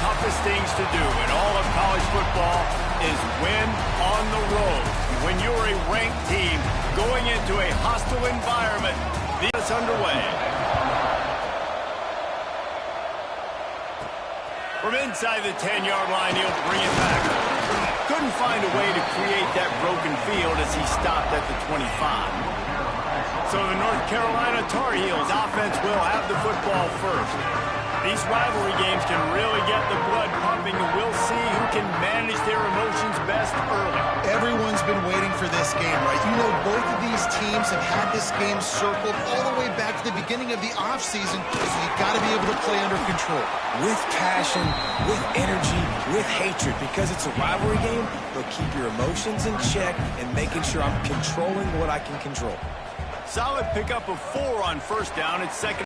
toughest things to do in all of college football is win on the road. When you're a ranked team going into a hostile environment, this underway. From inside the 10-yard line, he'll bring it back. Couldn't find a way to create that broken field as he stopped at the 25. So the North Carolina Tar Heels offense will have the football first. These rivalry games can really get the blood pumping, and we'll see who can manage their emotions best early. Everyone's been waiting for this game, right? You know, both of these teams have had this game circled all the way back to the beginning of the offseason, so you've got to be able to play under control. With passion, with energy, with hatred, because it's a rivalry game, they'll keep your emotions in check and making sure I'm controlling what I can control. Solid pickup of 4 on first down. It's second.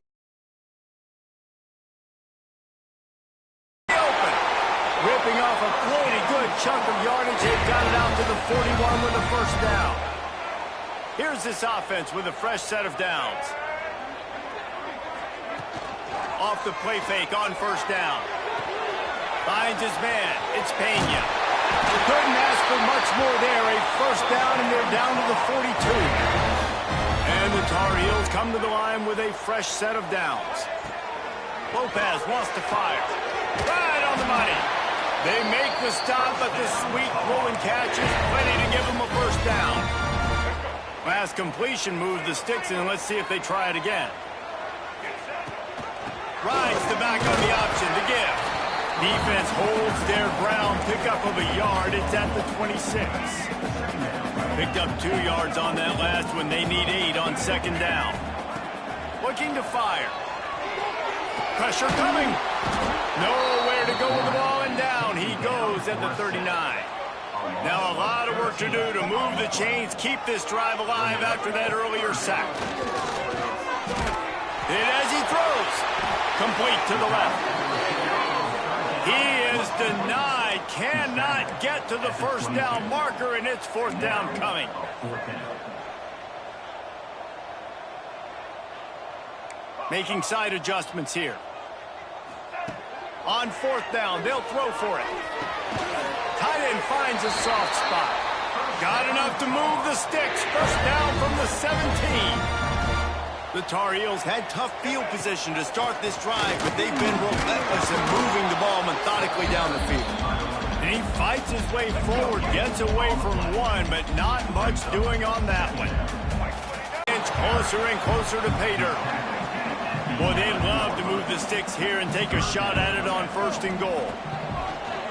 Ripping off a pretty good chunk of yardage. They've got it out to the 41 with a first down. Here's this offense with a fresh set of downs. Off the play fake on first down. Finds his man. It's Pena. You couldn't ask for much more there. A first down, and they're down to the 42. And the Tar Heels come to the line with a fresh set of downs. Lopez wants to fire. Right on the money. They make the stop, but the sweet throw and catch is plenty to give them a first down. Last completion moved the sticks in. Let's see if they try it again. Rides the back on the option to give. Defense holds their ground. Pickup of a yard. It's at the 26. Picked up 2 yards on that last one. They need 8 on second down. Looking to fire. Pressure coming. Nowhere to go with the ball, and down he goes at the 39. Now a lot of work to do to move the chains, keep this drive alive after that earlier sack. And as he throws, complete to the left. He is denied, cannot get to the first down marker, and it's fourth down coming. Making side adjustments here. On fourth down, they'll throw for it. Tight end finds a soft spot. Got enough to move the sticks. First down from the 17. The Tar Heels had tough field position to start this drive, but they've been relentless in moving the ball methodically down the field. And he fights his way forward, gets away from one, but not much doing on that one. Inch closer and closer to pay dirt. Boy, they'd love to move the sticks here and take a shot at it on first and goal.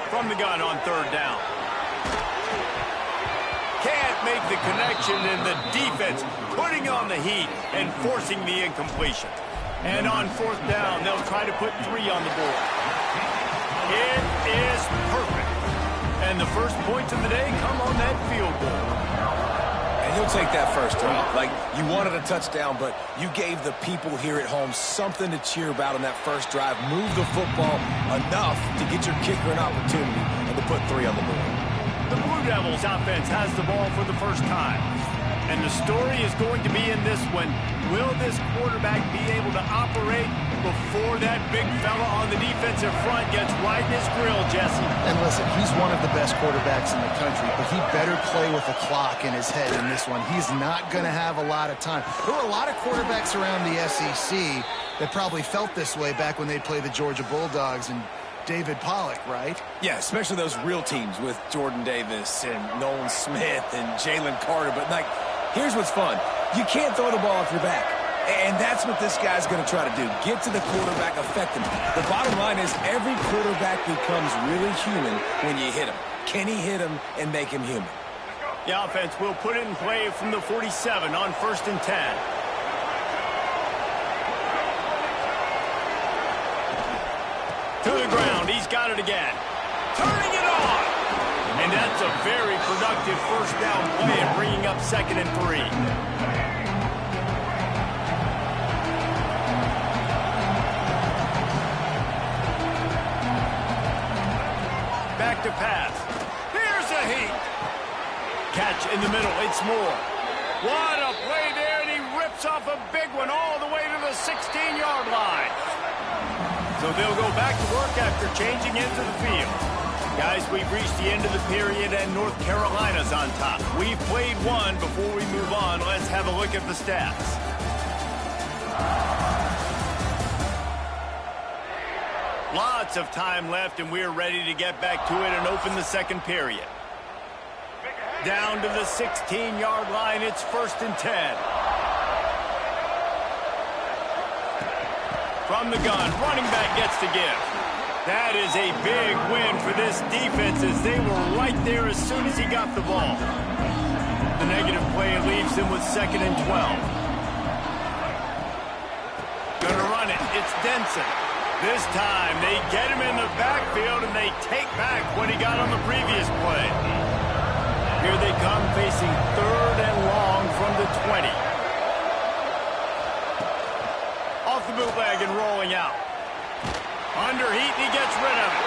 From the gun on third down. Can't make the connection, and the defense putting on the heat and forcing the incompletion. And on fourth down, they'll try to put 3 on the board. It is perfect. And the first points of the day come on that field goal. He'll take that first drive. Like, you wanted a touchdown, but you gave the people here at home something to cheer about on that first drive. Move the football enough to get your kicker an opportunity and to put 3 on the board. The Blue Devils offense has the ball for the first time. And the story is going to be in this one. Will this quarterback be able to operate before that big fella on the defensive front gets right in his grill, Jesse? And listen, he's one of the best quarterbacks in the country, but he better play with a clock in his head in this one. He's not going to have a lot of time. There were a lot of quarterbacks around the SEC that probably felt this way back when they played the Georgia Bulldogs and David Pollock, right? Yeah, especially those real teams with Jordan Davis and Nolan Smith and Jalen Carter. But, like, here's what's fun. You can't throw the ball off your back. And that's what this guy's going to try to do. Get to the quarterback, affect him. The bottom line is every quarterback becomes really human when you hit him. Can he hit him and make him human? The offense will put it in play from the 47 on first and 10. To the ground, he's got it again. Turning it on! And that's a very productive first down play and bringing up second and 3. Back to pass. Here's a heat. Catch in the middle, it's Moore. What a play there, and he rips off a big one all the way to the 16-yard line. So they'll go back to work after changing into the field. Guys, we've reached the end of the period, and North Carolina's on top. We've played one. Before we move on, let's have a look at the stats. Lots of time left, and we're ready to get back to it and open the second period. Down to the 16-yard line, it's 1st and 10. From the gun, running back gets to give. That is a big win for this defense as they were right there as soon as he got the ball. The negative play leaves him with 2nd and 12. Gonna run it. It's Denson. This time they get him in the backfield and they take back what he got on the previous play. Here they come facing 3rd and long from the 20. Off the bootleg and rolling out. Under heat, and he gets rid of it.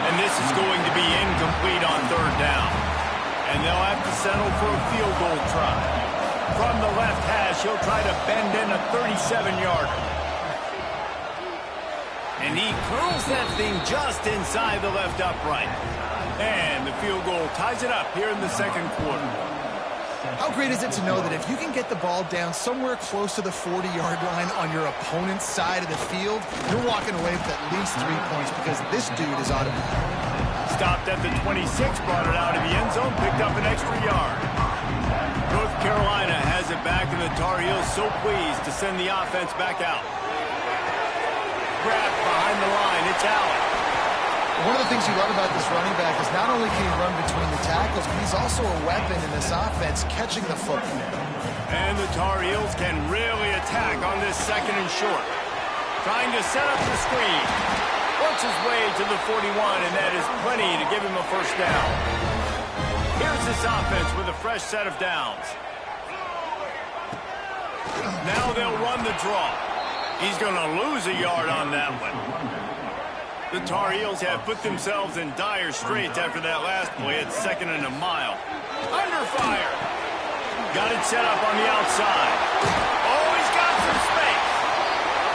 And this is going to be incomplete on 3rd down. And they'll have to settle for a field goal try. From the left hash, he'll try to bend in a 37-yarder. And he curls that thing just inside the left upright. And the field goal ties it up here in the second quarter. How great is it to know that if you can get the ball down somewhere close to the 40-yard line on your opponent's side of the field, you're walking away with at least 3 points because this dude is automatic. Stopped at the 26, brought it out of the end zone, picked up an extra yard. North Carolina has it back, and the Tar Heels so pleased to send the offense back out. Grabbed behind the line, it's Allen. One of the things you love about this running back is not only can he run between the tackles, but he's also a weapon in this offense, catching the football. And the Tar Heels can really attack on this 2nd and short. Trying to set up the screen. Works his way to the 41, and that is plenty to give him a 1st down. Here's this offense with a fresh set of downs. Now they'll run the draw. He's going to lose a yard on that one. The Tar Heels have put themselves in dire straits after that last play at 2nd and a mile. Under fire. Got it set up on the outside. Oh, he's got some space.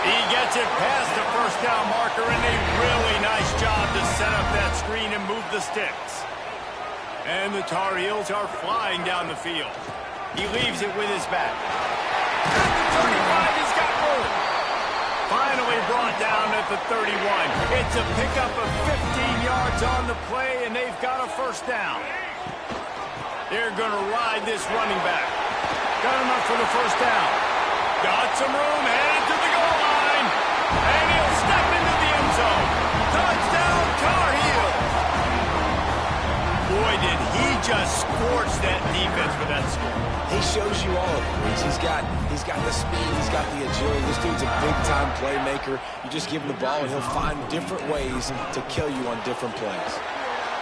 He gets it past the 1st down marker, and a really nice job to set up that screen and move the sticks. And the Tar Heels are flying down the field. He leaves it with his back. At the 35, he's got room. Finally brought down at the 31. It's a pickup of 15 yards on the play, and they've got a 1st down. They're going to ride this running back. Got him up for the 1st down. Got some room, headed to the goal line. And he'll step into the end zone. Touchdown, Tar Heels. Boy, did he just scorch that defense for that score. He shows you all of it. He's got the speed, he's got the agility. This dude's a big-time playmaker. You just give him the ball, and he'll find different ways to kill you on different plays.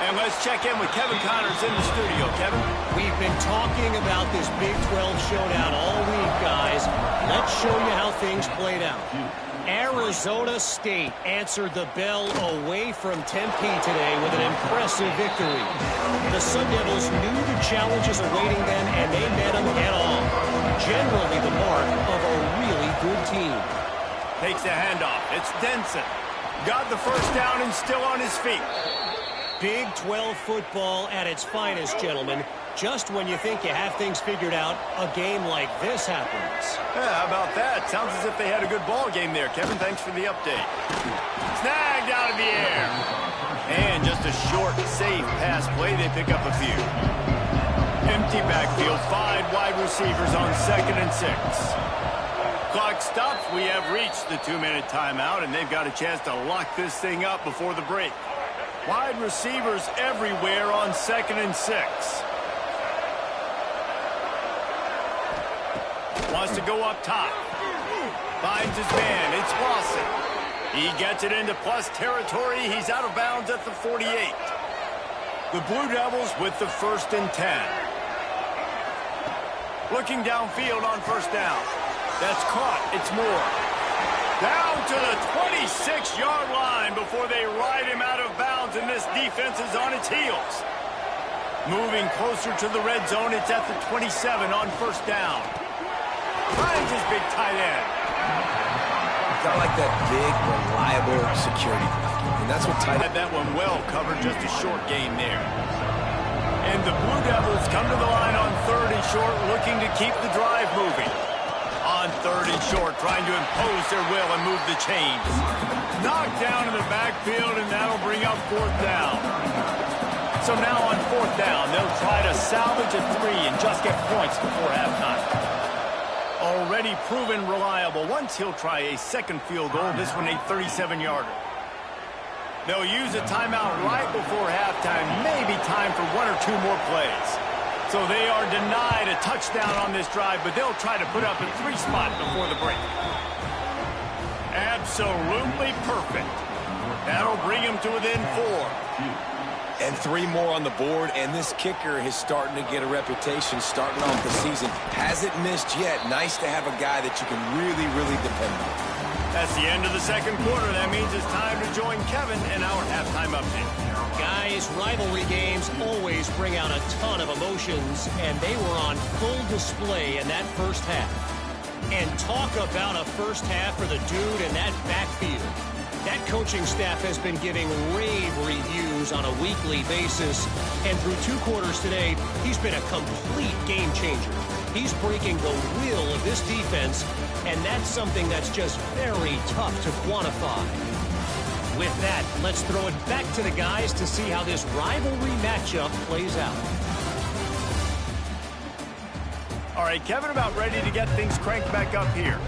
And let's check in with Kevin Connors in the studio. Kevin? We've been talking about this Big 12 showdown all week, guys. Let's show you how things played out. Arizona State answered the bell away from Tempe today with an impressive victory. The Sun Devils knew the challenges awaiting them, and they met them head-on. Generally the mark of a really good team. Takes the handoff. It's Denson. Got the 1st down and still on his feet. Big 12 football at its finest, gentlemen. Just when you think you have things figured out, a game like this happens. Yeah, how about that? Sounds as if they had a good ball game there, Kevin. Thanks for the update. Snagged out of the air. And just a short, safe pass play. They pick up a few. Empty backfield. 5 wide receivers on 2nd and 6. Clock stops. We have reached the 2-minute timeout, and they've got a chance to lock this thing up before the break. Wide receivers everywhere on 2nd and 6. Wants to go up top. Finds his man. It's Lawson. He gets it into plus territory. He's out of bounds at the 48. The Blue Devils with the 1st and 10. Looking downfield on 1st down. That's caught. It's Moore. Down to the 26-yard line before they ride him out of bounds, and this defense is on its heels. Moving closer to the red zone, it's at the 27 on 1st down. Finds his big tight end. got like that big, reliable security blanket. And that's what tight had that one well covered, just a short gain there. And the Blue Devils come to the line on 3rd and short, looking to keep the drive moving. On 3rd and short, trying to impose their will and move the chains. Knocked down in the backfield, and that'll bring up 4th down. So now on 4th down, they'll try to salvage a 3 and just get points before halftime. Already proven reliable. Once he'll try a second field goal, this one a 37-yarder. They'll use a timeout right before halftime. Maybe time for 1 or 2 more plays. So they are denied a touchdown on this drive, but they'll try to put up a 3 spot before the break. Absolutely perfect. That'll bring him to within 4. And 3 more on the board, and this kicker is starting to get a reputation starting off the season. Hasn't missed yet. Nice to have a guy that you can really, really depend on. That's the end of the second quarter. That means it's time to join Kevin in our halftime update. Guys, rivalry games always bring out a ton of emotions, and they were on full display in that first half. And talk about a first half for the dude in that backfield. That coaching staff has been giving rave reviews on a weekly basis, and through 2 quarters today, he's been a complete game changer. He's breaking the will of this defense, and that's something that's just very tough to quantify. With that, let's throw it back to the guys to see how this rivalry matchup plays out. All right, Kevin, about ready to get things cranked back up here.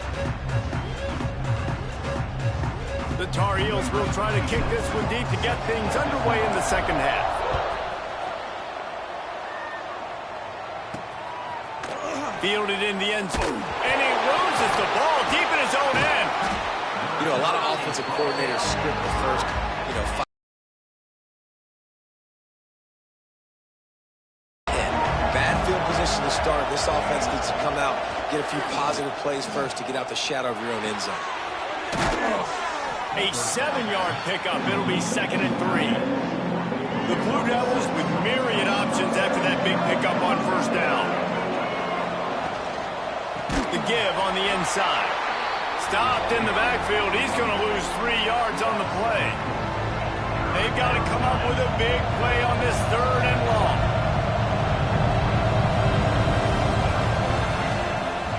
The Tar Heels will try to kick this one deep to get things underway in the second half. Fielded in the end zone, and he loses the ball deep in his own end. You know, a lot of offensive coordinators script the first, 5. Bad field position to start. This offense needs to come out, get a few positive plays first to get out the shadow of your own end zone. A 7-yard pickup. It'll be 2nd and 3. The Blue Devils with myriad options after that big pickup on 1st down. The give on the inside. Stopped in the backfield. He's going to lose 3 yards on the play. They've got to come up with a big play on this 3rd and long.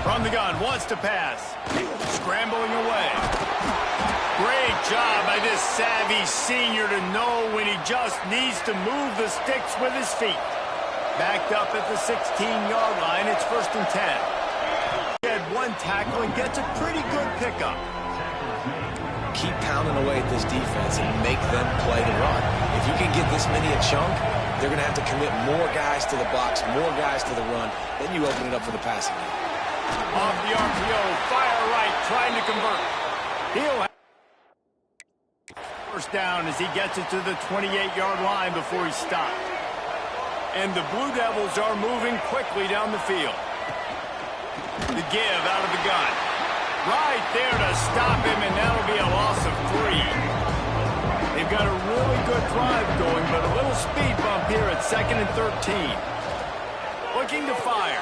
From the gun, wants to pass. Scrambling away. Great job by this savvy senior to know when he just needs to move the sticks with his feet. Backed up at the 16-yard line. It's 1st and 10. He had 1 tackle and gets a pretty good pickup. Keep pounding away at this defense and make them play the run. If you can get this many a chunk, they're going to have to commit more guys to the box, more guys to the run. Then you open it up for the passing game. Off the RPO, fire right, trying to convert. He'll have 1st down as he gets it to the 28-yard line before he stopped. And the Blue Devils are moving quickly down the field. The give out of the gun. Right there to stop him, and that'll be a loss of 3. They've got a really good drive going, but a little speed bump here at 2nd and 13. Looking to fire.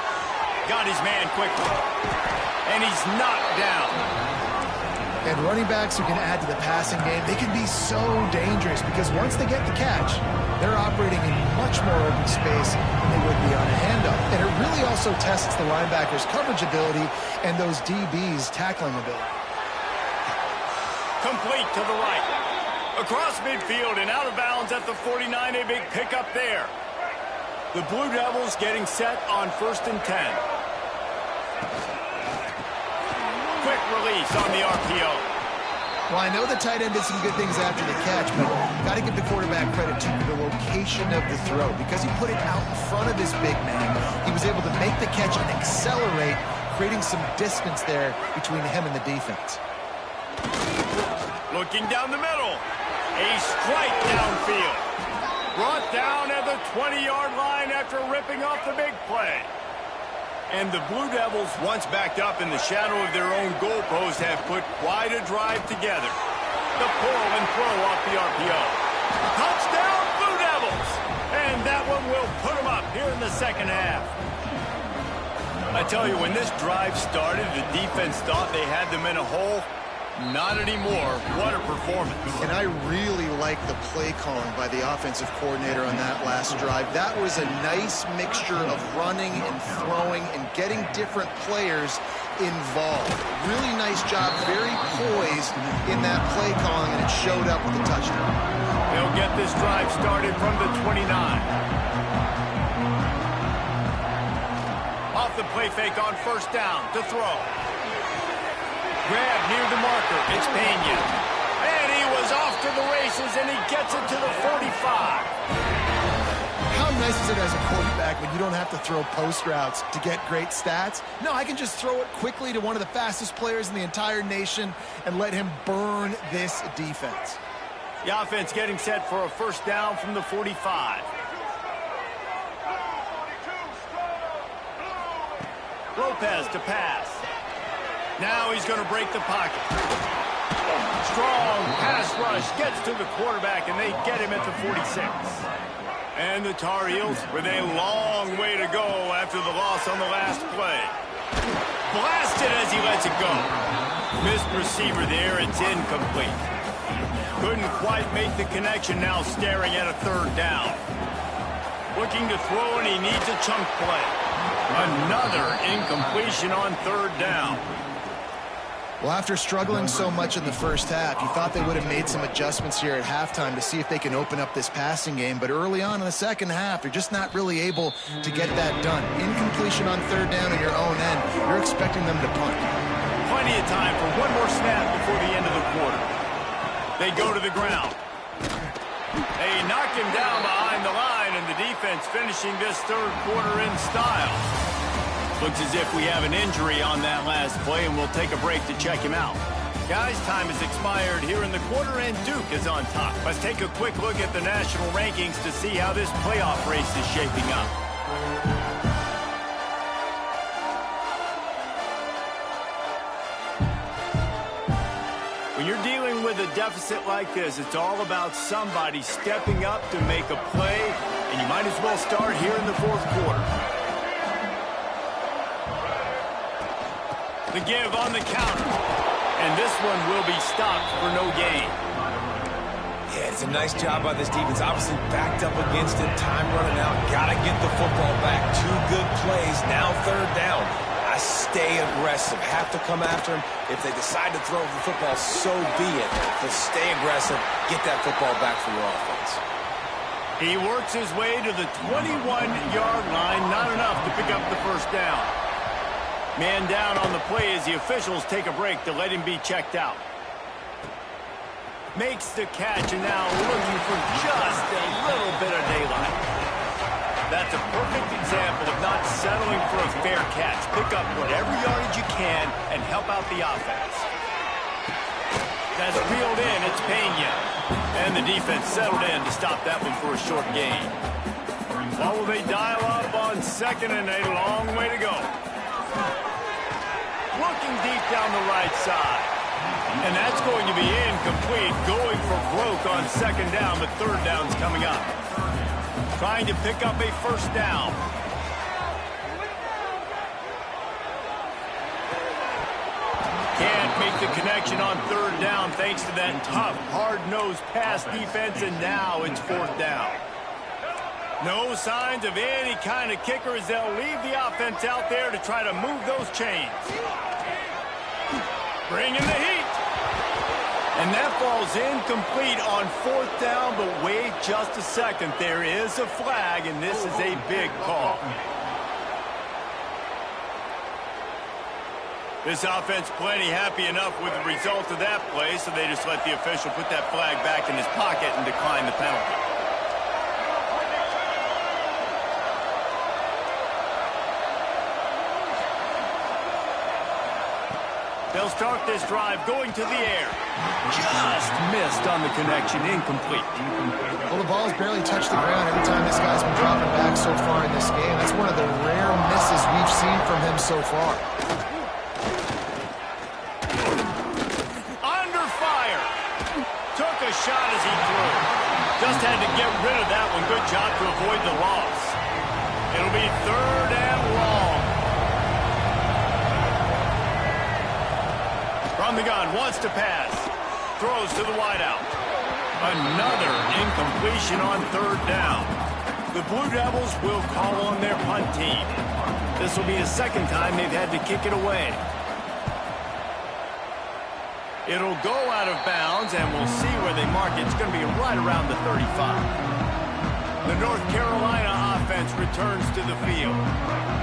Got his man quickly. And he's knocked down. And running backs who can add to the passing game, they can be so dangerous because once they get the catch, they're operating in much more open space than they would be on a handoff. And it really also tests the linebackers' coverage ability and those DBs' tackling ability. Complete to the right. Across midfield and out of bounds at the 49, a big pickup there. The Blue Devils getting set on 1st and 10. Quick release on the RPO. Well, I know the tight end did some good things after the catch, but got to give the quarterback credit to the location of the throw. Because he put it out in front of his big man, he was able to make the catch and accelerate, creating some distance there between him and the defense. Looking down the middle. A strike downfield. Brought down at the 20-yard line after ripping off the big play. And the Blue Devils, once backed up in the shadow of their own goalpost, have put quite a drive together. The pull and throw off the RPO. Touchdown, Blue Devils! And that one will put them up here in the second half. I tell you, when this drive started, the defense thought they had them in a hole. Not anymore. What a performance. And I really like the play calling by the offensive coordinator on that last drive. That was a nice mixture of running and throwing and getting different players involved. Really nice job, very poised in that play calling, and it showed up with the touchdown. They'll get this drive started from the 29. Off the play fake on first down to throw. Grab near the marker. It's Pena. And he was off to the races, and he gets it to the 45. How nice is it as a quarterback when you don't have to throw post routes to get great stats? No, I can just throw it quickly to one of the fastest players in the entire nation and let him burn this defense. The offense getting set for a first down from the 45. Lopez to pass. Now he's going to break the pocket. Strong pass rush gets to the quarterback, and they get him at the 46. And the Tar Heels with a long way to go after the loss on the last play. Blasted as he lets it go. Missed receiver there. It's incomplete. Couldn't quite make the connection, now staring at a third down. Looking to throw, and he needs a chunk play. Another incompletion on third down. Well, after struggling so much in the first half, you thought they would have made some adjustments here at halftime to see if they can open up this passing game. But early on in the second half, they're just not really able to get that done. Incompletion on third down in your own end, you're expecting them to punt. Plenty of time for one more snap before the end of the quarter. They go to the ground. They knock him down behind the line, and the defense finishing this third quarter in style. Looks as if we have an injury on that last play, and we'll take a break to check him out. Guys, time has expired here in the quarter, and Duke is on top. Let's take a quick look at the national rankings to see how this playoff race is shaping up. When you're dealing with a deficit like this, it's all about somebody stepping up to make a play, and you might as well start here in the fourth quarter. The give on the counter. And this one will be stopped for no gain. Yeah, it's a nice job by this defense. Obviously backed up against it. Time running out. Got to get the football back. Two good plays. Now third down. I stay aggressive. Have to come after him. If they decide to throw the football, so be it. But stay aggressive. Get that football back for your offense. He works his way to the 21-yard line. Not enough to pick up the first down. Man down on the play as the officials take a break to let him be checked out. Makes the catch, and now looking for just a little bit of daylight. That's a perfect example of not settling for a fair catch. Pick up whatever yardage you can and help out the offense. That's reeled in. It's Pena. And the defense settled in to stop that one for a short gain. What will they dial up on second and a long way to go? Looking deep down the right side. And that's going to be incomplete. Going for broke on second down, but third down's coming up. Trying to pick up a first down. Can't make the connection on third down thanks to that tough, hard-nosed pass defense, and now it's fourth down. No signs of any kind of kicker as they'll leave the offense out there to try to move those chains. Bringing the heat. And that falls incomplete on fourth down, but wait just a second. There is a flag, and this is a big call. This offense plenty happy enough with the result of that play, so they just let the official put that flag back in his pocket and decline the penalty. They'll start this drive going to the air. Just missed on the connection, incomplete. Well, the ball's barely touched the ground every time this guy's been dropping back so far in this game. That's one of the rare misses we've seen from him so far. Under fire. Took a shot as he threw. Just had to get rid of that one. Good job to avoid the loss. It'll be third and long. From the gun, wants to pass. Throws to the wideout. Another incompletion on third down. The Blue Devils will call on their punt team. This will be the second time they've had to kick it away. It'll go out of bounds, and we'll see where they mark it. It's going to be right around the 35. The North Carolina offense returns to the field.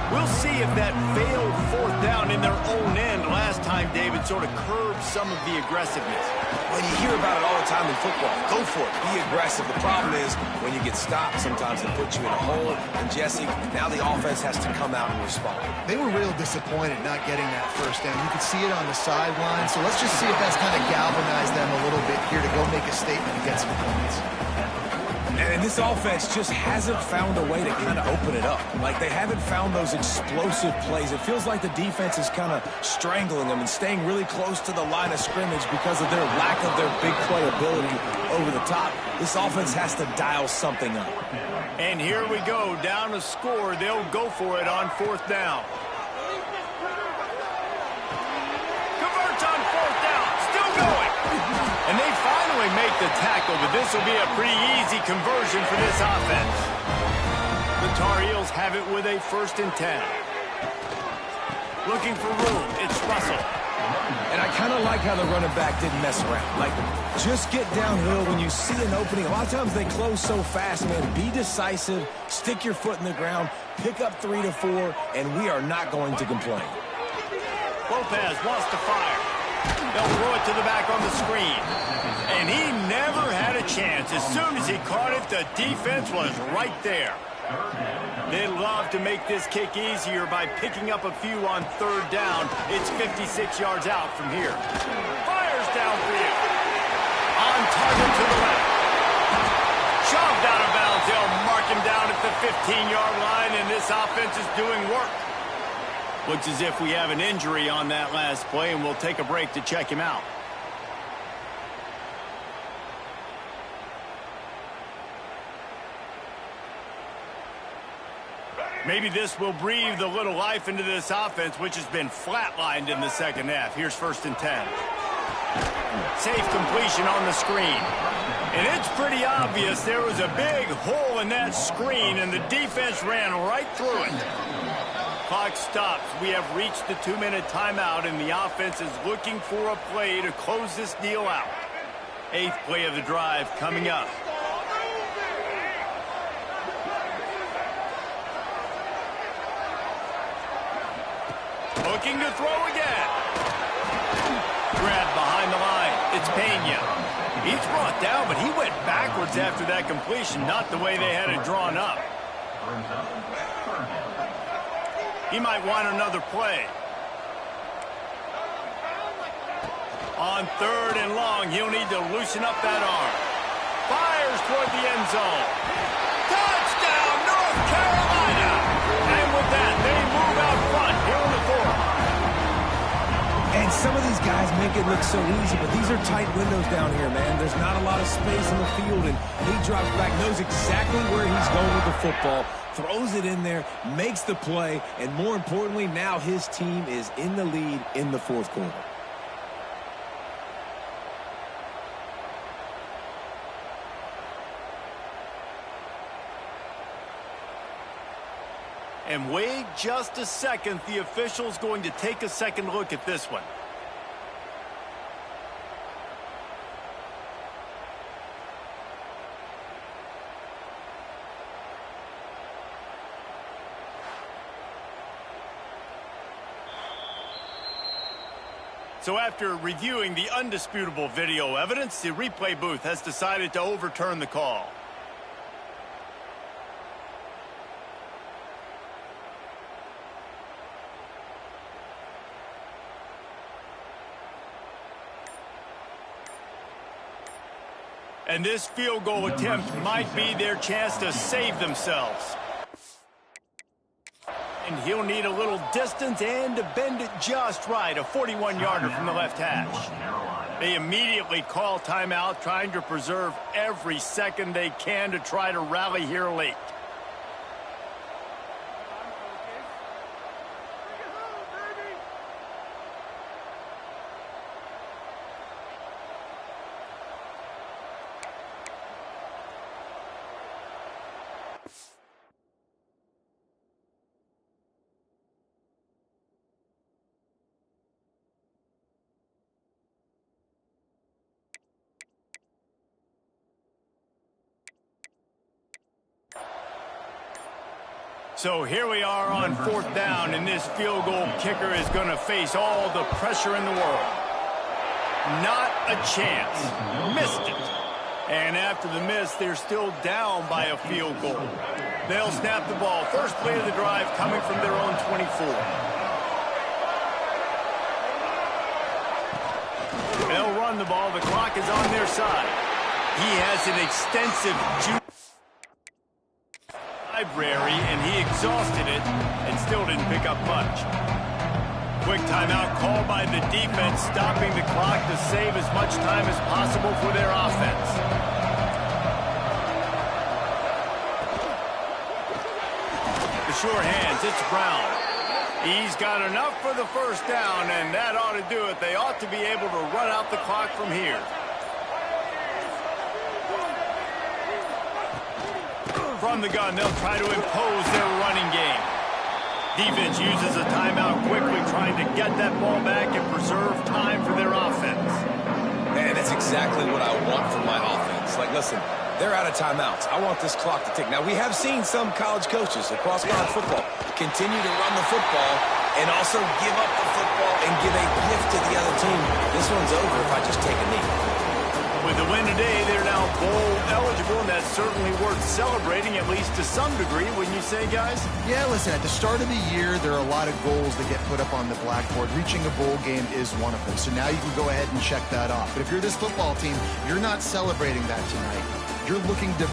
We'll see if that failed fourth down in their own end last time, David, sort of curbed some of the aggressiveness. Well, you hear about it all the time in football. Go for it. Be aggressive. The problem is when you get stopped, sometimes it puts you in a hole. And, Jesse, now the offense has to come out and respond. They were real disappointed not getting that first down. You could see it on the sideline. So let's just see if that's kind of galvanized them a little bit here to go make a statement and get some points. And this offense just hasn't found a way to kind of open it up. Like, they haven't found those explosive plays. It feels like the defense is kind of strangling them and staying really close to the line of scrimmage because of their lack of their big play ability over the top. This offense has to dial something up. And here we go, down to score. They'll go for it on fourth down. Converts on fourth down, still going. And they finally make the tackle, but this will be a pretty easy conversion for this offense. The Tar Heels have it with a 1st and 10. Looking for room, it's Russell. And I kind of like how the running back didn't mess around. Like, just get downhill when you see an opening. A lot of times they close so fast, man. Be decisive, stick your foot in the ground, pick up 3 to 4, and we are not going to complain. Lopez wants to fire. They'll throw it to the back on the screen. And he never had a chance. As soon as he caught it, the defense was right there. They love to make this kick easier by picking up a few on third down. It's 56 yards out from here. Fires downfield. On target to the left. Shoved out of bounds. They'll mark him down at the 15-yard line, and this offense is doing work. Looks as if we have an injury on that last play, and we'll take a break to check him out. Maybe this will breathe a little life into this offense, which has been flatlined in the second half. Here's 1st and 10. Safe completion on the screen. And it's pretty obvious there was a big hole in that screen, and the defense ran right through it. Clock stops. We have reached the 2-minute timeout, and the offense is looking for a play to close this deal out. 8th play of the drive coming up. Looking to throw again. Grabbed behind the line. It's Pena. He's brought down, but he went backwards after that completion, not the way they had it drawn up. He might want another play. On 3rd and long, he'll need to loosen up that arm. Fires toward the end zone. Touchdown, North Carolina! And with that, they move out front here in the 4th. And some of these guys make it look so easy, but these are tight windows down here, man. There's not a lot of space in the field, and he drops back, knows exactly where he's going with the football, throws it in there, makes the play, and more importantly, now his team is in the lead in the 4th quarter. And wait just a second. The official's going to take a second look at this one. So after reviewing the undisputable video evidence, the replay booth has decided to overturn the call. And this field goal attempt might be their chance to save themselves. And he'll need a little distance and to bend it just right. A 41-yarder from the left hash. They immediately call timeout, trying to preserve every second they can to try to rally here late. So here we are on 4th down, and this field goal kicker is going to face all the pressure in the world. Not a chance. Missed it. And after the miss, they're still down by a field goal. They'll snap the ball. First play of the drive coming from their own 24. They'll run the ball. The clock is on their side. He has an extensive library, and he exhausted it and still didn't pick up much. Quick timeout called by the defense, stopping the clock to save as much time as possible for their offense. The sure hands, it's Brown. He's got enough for the first down, and that ought to do it. They ought to be able to run out the clock from here. From the gun, they'll try to impose their running game. Defense uses a timeout quickly, trying to get that ball back and preserve time for their offense. Man, that's exactly what I want from my offense. Like, listen, they're out of timeouts. I want this clock to tick. Now, we have seen some college coaches across college football continue to run the football and also give up the football and give a gift to the other team. This one's over if I just take a knee. With the win today, they're now bowl eligible, and that's certainly worth celebrating, at least to some degree, wouldn't you say, guys? Yeah, listen, at the start of the year, there are a lot of goals that get put up on the blackboard. Reaching a bowl game is one of them. So now you can go ahead and check that off. But if you're this football team, you're not celebrating that tonight. You're looking to